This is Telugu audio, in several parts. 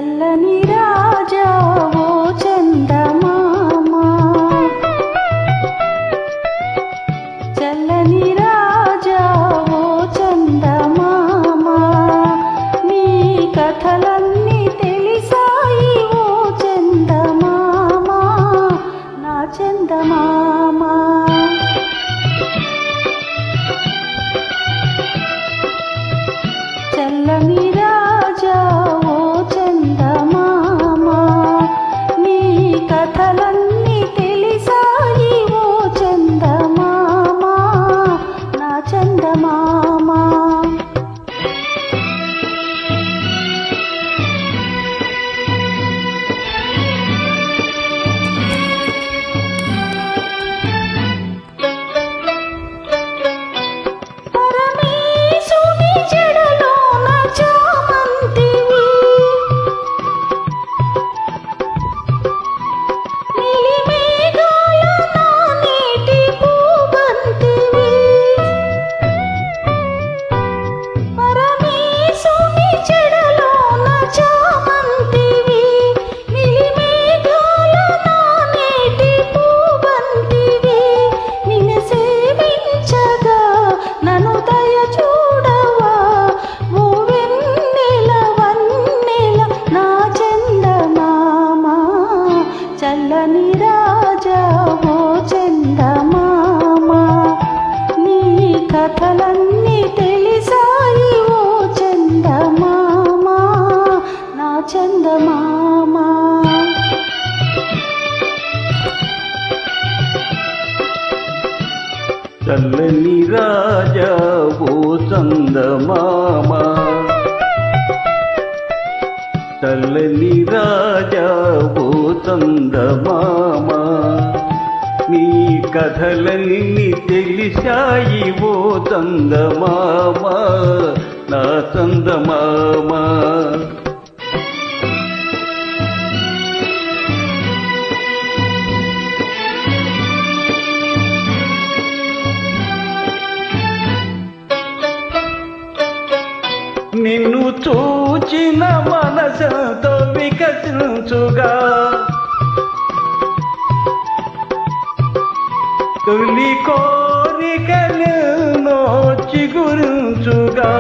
చల్లని రాజా ఓ చందమామ, చల్లని రాజా ఓ చందమామ, నీ కథలన్నీ తెలిసాయి ఓ చందమామ, నా చందమామ. చల్లని రాజా ఓ చందమామ, నీ కథలన్నీ తెలిసాయి ఓ చందమామ, నా చందమామ. చల్లని రాజా ఓ చందమామ, నీ కథలన్నీ తెలిసాయి ఓ చందమామ, నా చందమామ. చల్లని రాజా ఓ చందమామ, చల్లని రాజా ఓ చందమామ, నీ కథలన్నీ తెలిసాయి ఓ చందమామ, నా చందమామ. నిన్ను చూచిన మనసుతో వికసించుగా, తొలి కోరికలను చిగురించుగా,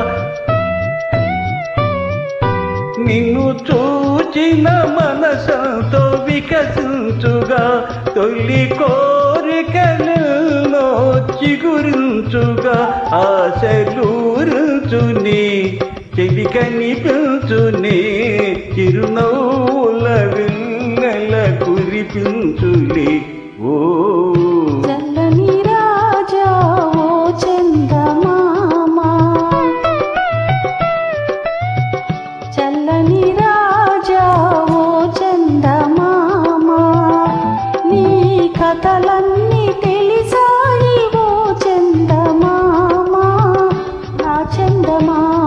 నిన్ను చూచిన మనసుతో వికసించుగా, తొలి కోరికలను చిగురించుగా, ఆశలూరుచుని చెలి కనిపించునే, చిరునవ్వుల వెన్నెల కురిపించులే ఓ. చల్లని రాజా ఓ చందమామ, చల్లని రాజా ఓ చందమామ, నీ కథలన్నీ తెలిసాయి ఓ చందమామ, నా చందమామ.